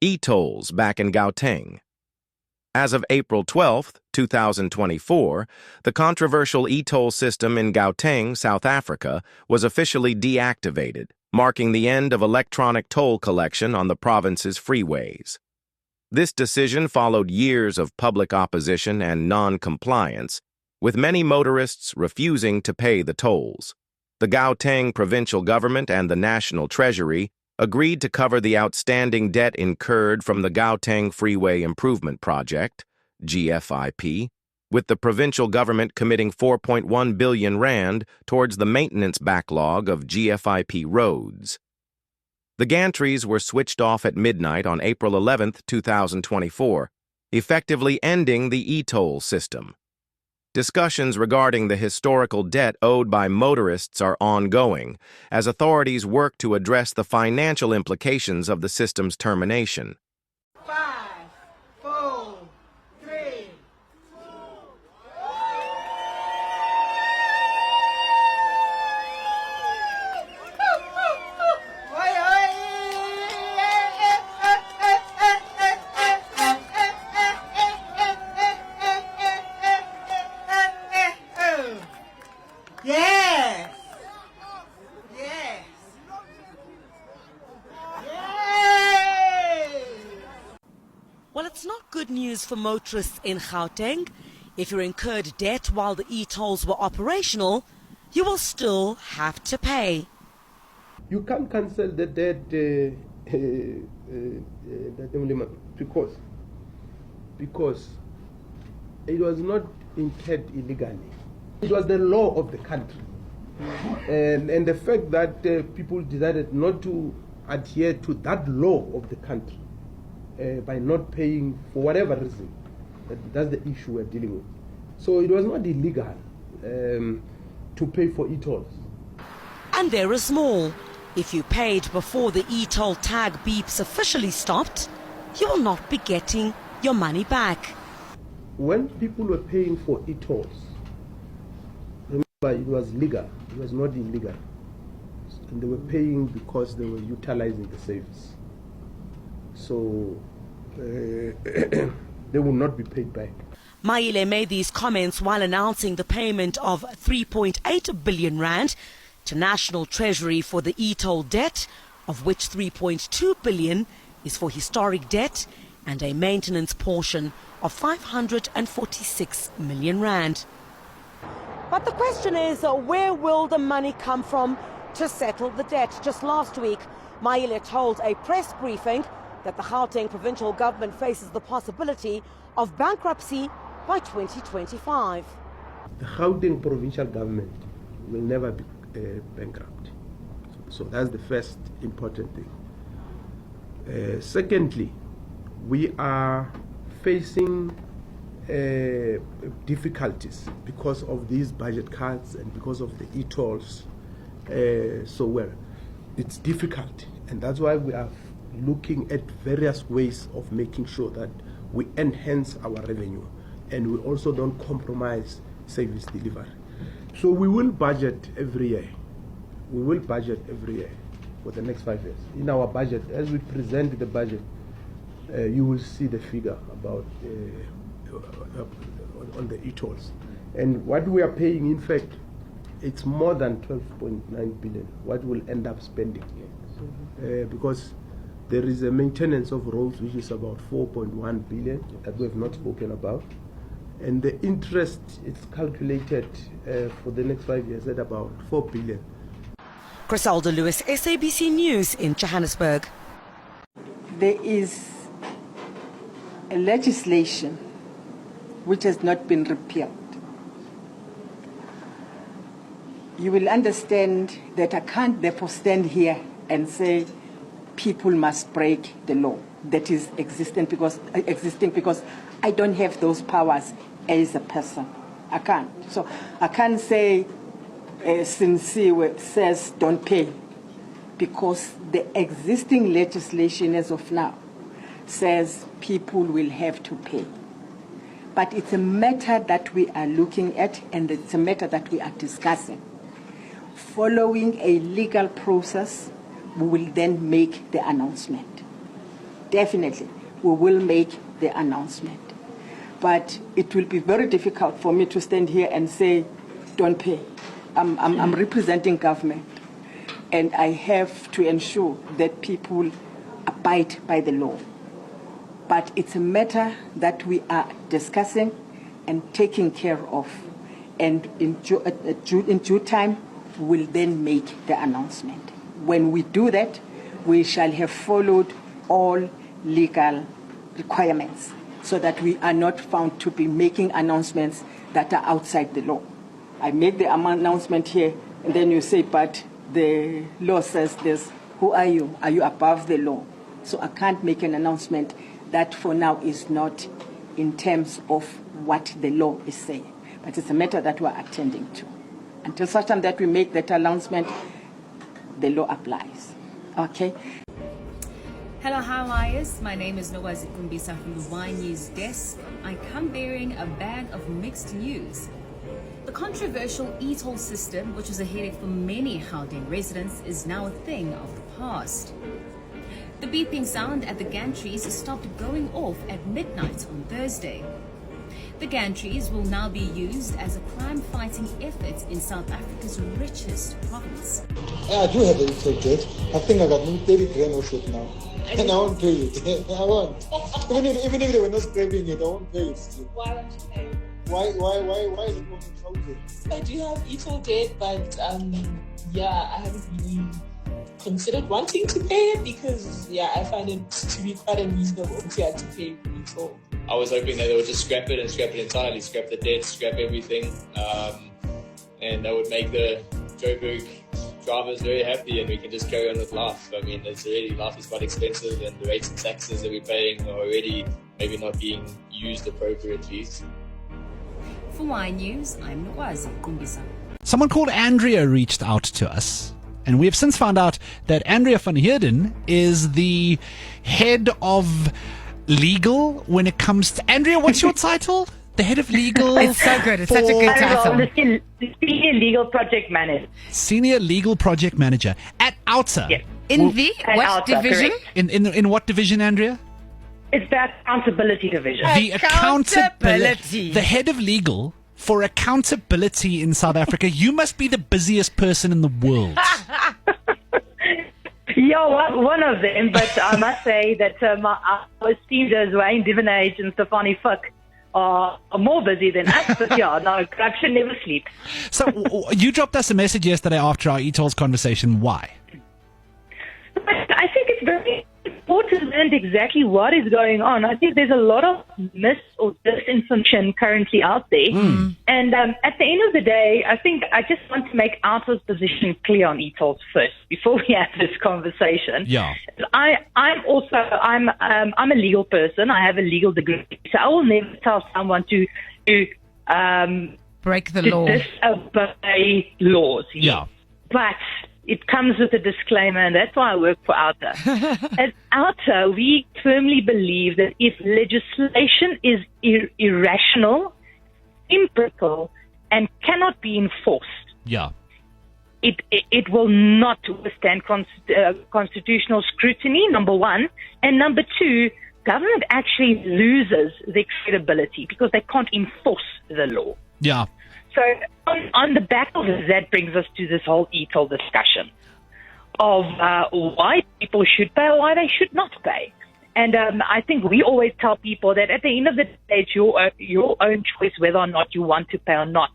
E-tolls back in Gauteng. As of April 12, 2024, the controversial e-toll system in Gauteng, South Africa, was officially deactivated, marking the end of electronic toll collection on the province's freeways. This decision followed years of public opposition and non-compliance, with many motorists refusing to pay the tolls. The Gauteng Provincial Government and the National Treasury agreed to cover the outstanding debt incurred from the Gauteng Freeway Improvement Project, GFIP, with the provincial government committing 4.1 billion rand towards the maintenance backlog of GFIP roads. The gantries were switched off at midnight on April 11, 2024, effectively ending the e-toll system. Discussions regarding the historical debt owed by motorists are ongoing, as authorities work to address the financial implications of the system's termination. 5, 4, 3, 2. Yes. Yes. Yay. Well, it's not good news for motorists in Gauteng. If you incurred debt while the e-tolls were operational, you will still have to pay. You can't cancel the debt because it was not incurred illegally. It was the law of the country. And the fact that people decided not to adhere to that law of the country by not paying for whatever reason, that's the issue we're dealing with. So it was not illegal to pay for e-tolls. And there is more. If you paid before the e-toll tag beeps officially stopped, you will not be getting your money back. When people were paying for e-tolls, remember it was legal, it was not illegal. And they were paying because they were utilizing the service. So they will not be paid back. Maile made these comments while announcing the payment of 3.8 billion rand to National Treasury for the e-toll debt, of which 3.2 billion is for historic debt and a maintenance portion of 546 million rand. But the question is, where will the money come from to settle the debt? Just last week, Maile told a press briefing that the Gauteng Provincial Government faces the possibility of bankruptcy by 2025. The Gauteng Provincial Government will never be bankrupt. So that's the first important thing. Secondly, we are facing difficulties because of these budget cuts and because of the e-tolls. It's difficult, and that's why we are looking at various ways of making sure that we enhance our revenue and we also don't compromise service delivery. So we will budget every year. We will budget every year for the next 5 years. In our budget, as we present the budget, you will see the figure about on the e-tolls. And what we are paying, in fact, it's more than 12.9 billion, what we'll end up spending. Because there is a maintenance of roads, which is about 4.1 billion that we have not spoken about. And the interest is calculated for the next 5 years at about 4 billion. Griselda Lewis, SABC News in Johannesburg. There is a legislation which has not been repealed. You will understand that I can't therefore stand here and say people must break the law that is existing because I don't have those powers as a person. I can't. So I can't say sincere says don't pay, because the existing legislation as of now says people will have to pay. But it's a matter that we are looking at, and it's a matter that we are discussing. Following a legal process, we will then make the announcement. definitely we will make the announcement. But it will be very difficult for me to stand here and say, don't pay. I'm representing government, and I have to ensure that people abide by the law. But it's a matter that we are discussing and taking care of. And in due time, we'll then make the announcement. When we do that, we shall have followed all legal requirements so that we are not found to be making announcements that are outside the law. I make the announcement here, and then you say, but the law says this. Who are you? Are you above the law? So I can't make an announcement that for now is not in terms of what the law is saying. But it's a matter that we're attending to. Until such time that we make that announcement, the law applies. Okay? Hello, how are you? My name is Nogwazi Kumbisa from the Y News Desk. I come bearing a bag of mixed news. The controversial e-toll system, which was a headache for many Gauteng residents, is now a thing of the past. The beeping sound at the gantries stopped going off at midnight on Thursday. The gantries will now be used as a crime-fighting effort in South Africa's richest province. I do have a little debt. I think I got 30 grand of it now. And I won't pay it. I won't. Even if they were not scraping it, I won't pay it still. Why won't you pay? Why is it not controlled? I do have e-toll debt, but I haven't really considered wanting to pay it because I find it to be quite unreasonable to have to pay e-toll. I was hoping that they would just scrap it and scrap it entirely, scrap the debt, scrap everything, and that would make the Joburg drivers very happy and we can just carry on with life. I mean, life is quite expensive and the rates and taxes that we're paying are already maybe not being used appropriately. For Y News, I'm Nogwazi Kumbisa. Someone called Andrea reached out to us, and we have since found out that Andrea van Heerden is the head of legal when it comes to... Andrea, what's your title? The head of legal? It's so good. It's such a good title. The Senior Legal Project Manager. Senior Legal Project Manager at OUTA. Yes. In the what OUTA, division? correct. In what division, Andrea? It's the accountability division. The Accountability. The head of legal for accountability in South Africa. You must be the busiest person in the world. Yeah, one of them, but I must say that our esteemed as Wayne Divinage and Stefanie Fuck are more busy than us, but corruption never sleeps. So you dropped us a message yesterday after our e-tolls conversation. Why? I think it's very important to learn exactly what is going on. I think there's a lot of mis or disinformation currently out there. And at the end of the day, I think I just want to make OUTA's position clear on e-tolls first before we have this conversation. Yeah. I'm a legal person. I have a legal degree, so I will never tell someone to break the law, disobey laws. Yeah. But it comes with a disclaimer, and that's why I work for OUTA. At OUTA, we firmly believe that if legislation is irrational, impractical, and cannot be enforced, it will not withstand constitutional scrutiny, number one. And number two, government actually loses their credibility because they can't enforce the law. Yeah. So on the back of this, that brings us to this whole e-toll discussion of why people should pay or why they should not pay. And I think we always tell people that at the end of the day, it's your own choice whether or not you want to pay or not.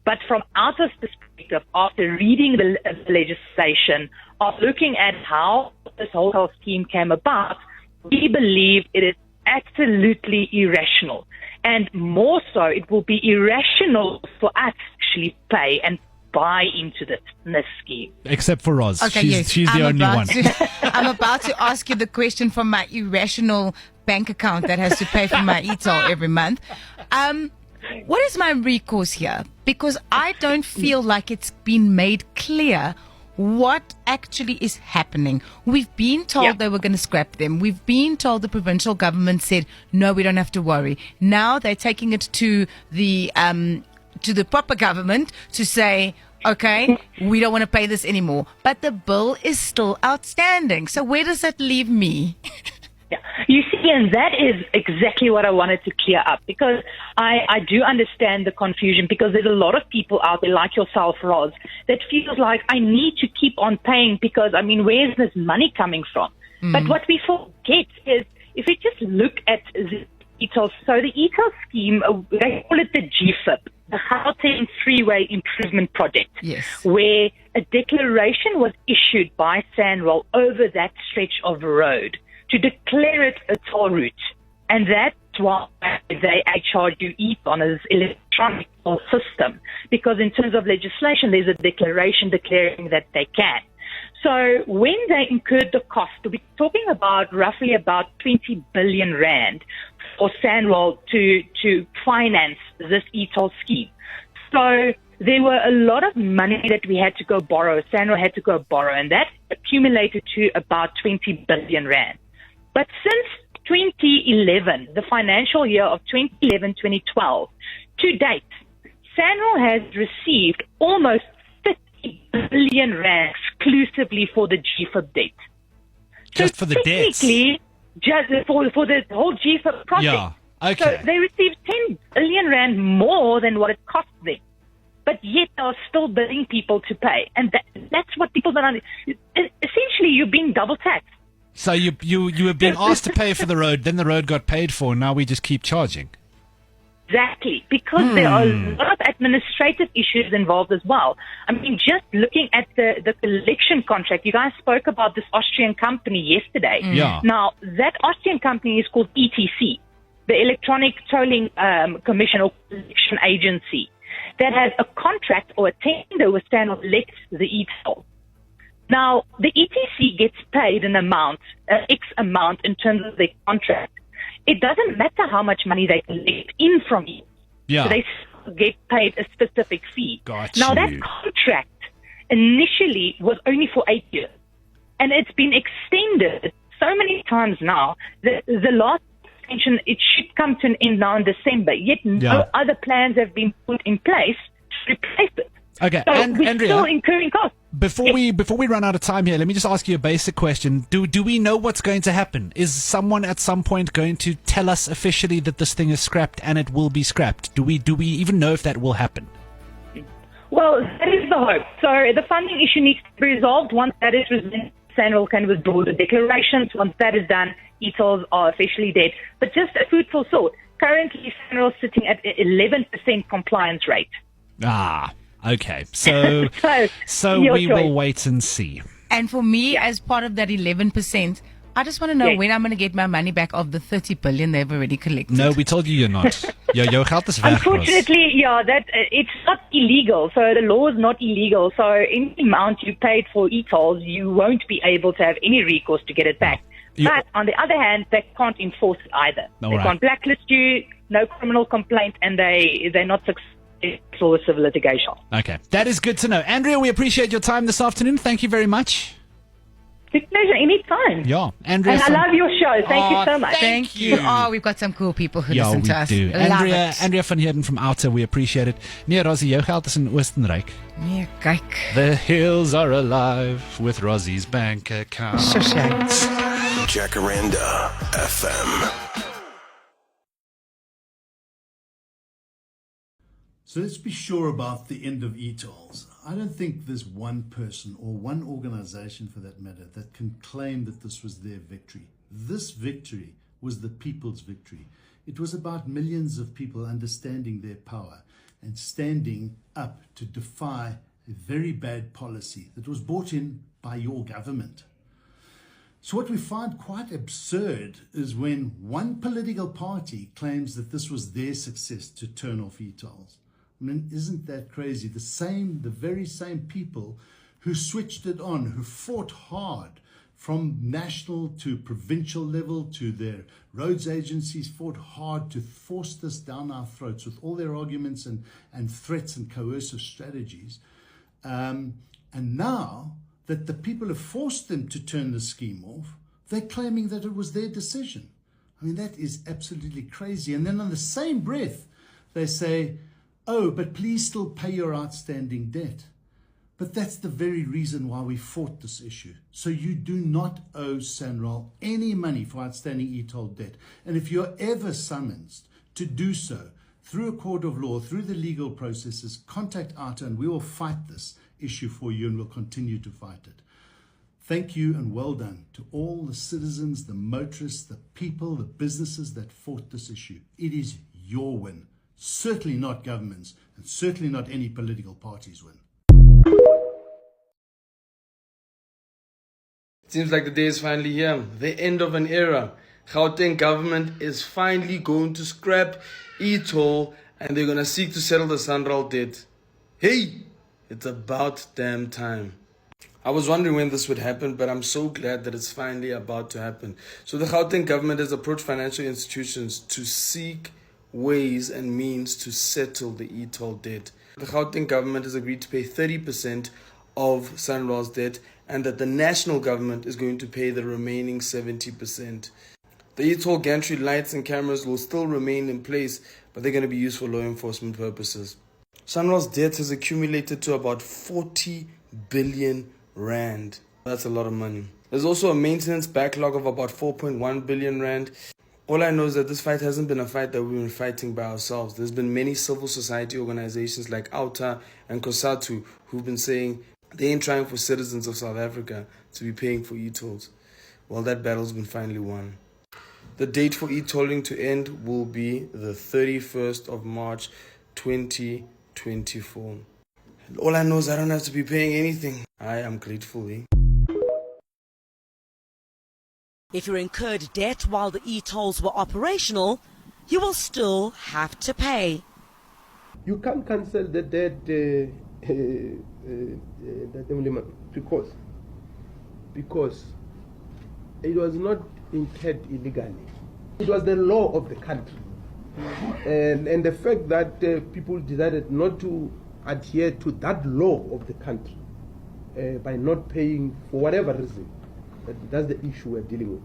But from OUTA's perspective, after reading the legislation, after looking at how this whole scheme came about, we believe it is absolutely irrational. And more so, it will be irrational for us to actually pay and buy into this scheme. Except for Roz. Okay, she's the only one. I'm about to ask you the question from my irrational bank account that has to pay for my e-toll every month. What is my recourse here? Because I don't feel like it's been made clear what actually is happening. We've been told they were going to scrap them. We've been told the provincial government said, no, we don't have to worry. Now they're taking it to the proper government to say, okay, we don't want to pay this anymore. But the bill is still outstanding. So where does that leave me? Yeah. You see, and that is exactly what I wanted to clear up, because I do understand the confusion, because there's a lot of people out there like yourself, Roz, that feels like I need to keep on paying because, I mean, where's this money coming from? But what we forget is if we just look at the ETOL, so the ETOL scheme, they call it the GFIP, the Gauteng Freeway Improvement Project, Yes. where a declaration was issued by SANRAL over that stretch of road to declare it a toll route. And that's why they charge you on as electronic toll system, because in terms of legislation, there's a declaration declaring that they can. So when they incurred the cost, we're talking about roughly about 20 billion rand for SANRAL to finance this ETOL scheme. So there were a lot of money that we had to go borrow. SANRAL had to go borrow, and that accumulated to about 20 billion rand. But since 2011, the financial year of 2011-2012, to date, SANRAL has received almost 30 billion rand exclusively for the GFIP debt. Just for the debts? Technically, just for the whole GFIP project. Yeah, okay. So they received 10 billion rand more than what it cost them. But yet they are still bidding people to pay. And that's what people don't understand. Essentially, you're being double taxed. So you were being asked to pay for the road, then the road got paid for, and now we just keep charging. Exactly, because there are a lot of administrative issues involved as well. I mean, just looking at the collection contract, you guys spoke about this Austrian company yesterday. Yeah. Now, that Austrian company is called ETC, the Electronic Tolling Commission or Collection Agency, that has a contract or a tender with SANRAL Lex, the ETOL. Now, the ETC gets paid an amount, X amount in terms of their contract. It doesn't matter how much money they collect in from you. Yeah. So they still get paid a specific fee. Got now, that you. contract initially was only for 8 years. And it's been extended so many times now that the last extension, it should come to an end now in December. Yet no other plans have been put in place to replace it. Okay, So and we're Andrea, still incurring costs. Before we run out of time here, let me just ask you a basic question. Do we know what's going to happen? Is someone at some point going to tell us officially that this thing is scrapped and it will be scrapped? Do we even know if that will happen? Well, that is the hope. So the funding issue needs to be resolved. Once that is resolved, SANRAL can withdraw the declarations. Once that is done, ETOLs are officially dead. But just a food for thought. Currently, SANRAL is sitting at 11% compliance rate. Ah, okay. So your we choice. will wait and see. And for me, as part of that 11%, I just want to know when I'm going to get my money back of the 30 billion they've already collected. No, we told you you're not. Jou geld is weg. Unfortunately, it's not illegal. So the law is not illegal. So any amount you paid for ETOLs, you won't be able to have any recourse to get it back. But on the other hand, they can't enforce it either. All they right. can't blacklist you, no criminal complaint, and they're not successful with civil litigation. Okay, that is good to know. Andrea, we appreciate your time this afternoon. Thank you very much. It's a pleasure, anytime. Yeah, Andrea. And I love your show. Thank you so much. Thank you. Oh, we've got some cool people who Ja, listen to we us. do. Love it. Andrea van Heerden from Outer, we appreciate it. Nee, Rosie, jou geld is in Oostenryk. Nee, kyk. The hills are alive with Rosie's bank account. Shoshanks. Jacaranda FM. So let's be sure about the end of e-tolls. I don't think there's one person or one organization for that matter that can claim that this was their victory. This victory was the people's victory. It was about millions of people understanding their power and standing up to defy a very bad policy that was brought in by your government. So what we find quite absurd is when one political party claims that this was their success to turn off e-tolls. I mean, isn't that crazy? The very same people who switched it on, who fought hard from national to provincial level to their roads agencies, fought hard to force this down our throats with all their arguments and threats and coercive strategies. And now that the people have forced them to turn the scheme off, they're claiming that it was their decision. I mean, that is absolutely crazy. And then on the same breath, they say, oh, but please still pay your outstanding debt. But that's the very reason why we fought this issue. So you do not owe SANRAL any money for outstanding e-toll debt. And if you're ever summoned to do so through a court of law, through the legal processes, contact ARTA and we will fight this issue for you and we'll continue to fight it. Thank you and well done to all the citizens, the motorists, the people, the businesses that fought this issue. It is your win, certainly not government's and certainly not any political party's win. It seems like the day is finally here, the end of an era. Gauteng government is finally going to scrap e-toll and they're going to seek to settle the SANRAL debt. Hey, it's about damn time. I was wondering when this would happen, but I'm so glad that it's finally about to happen. So the Gauteng government has approached financial institutions to seek ways and means to settle the e-toll debt. The Gauteng government has agreed to pay 30% of SANRAL's debt and that the national government is going to pay the remaining 70%. The e-toll gantry lights and cameras will still remain in place, but they're going to be used for law enforcement purposes. SANRAL's debt has accumulated to about 40 billion rand. That's a lot of money. There's also a maintenance backlog of about 4.1 billion rand. All I know is that this fight hasn't been a fight that we've been fighting by ourselves. There's been many civil society organizations like AUTA and COSATU who've been saying they ain't trying for citizens of South Africa to be paying for e-tolls. Well, that battle's been finally won. The date for e-tolling to end will be the 31st of March 2024. All I know is I don't have to be paying anything. I am grateful. If you incurred debt while the e-tolls were operational, you will still have to pay. You can't cancel the debt because it was not incurred illegally. It was the law of the country. And the fact that people decided not to adhere to that law of the country by not paying for whatever reason, that's the issue we're dealing with.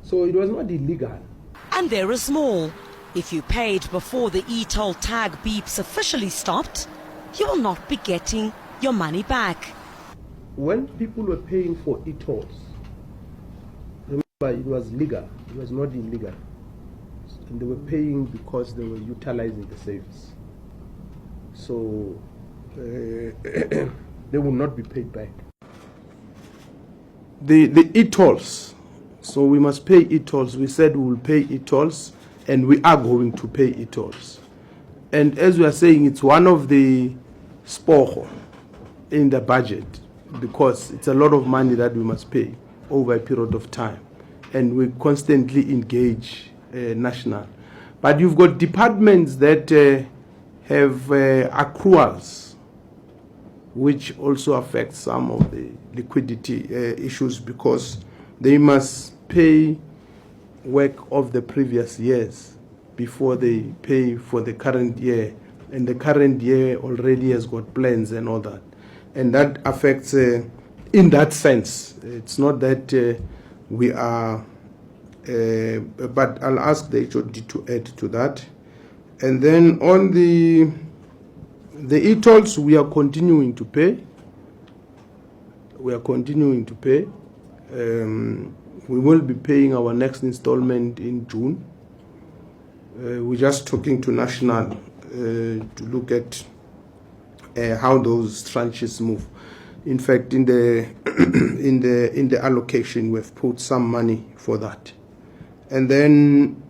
So it was not illegal. And there is more. If you paid before the e-toll tag beeps officially stopped, you will not be getting your money back. When people were paying for e-tolls, remember it was legal, it was not illegal. And they were paying because they were utilizing the service. So they will not be paid back. The e-tolls, so we must pay e-tolls. We said we will pay e-tolls and we are going to pay e-tolls. And as we are saying, it's one of the spoho in the budget because it's a lot of money that we must pay over a period of time. And we constantly engage national. But you've got departments that have accruals, which also affects some of the liquidity issues because they must pay work of the previous years before they pay for the current year. And the current year already has got plans and all that. And that affects, in that sense, it's not that we are, but I'll ask the HOD to add to that. And then on the e-tolls, we are continuing to pay. We are continuing to pay. We will be paying our next installment in June. We're just talking to National to look at how those tranches move. In fact, in the in the allocation, we've put some money for that. And then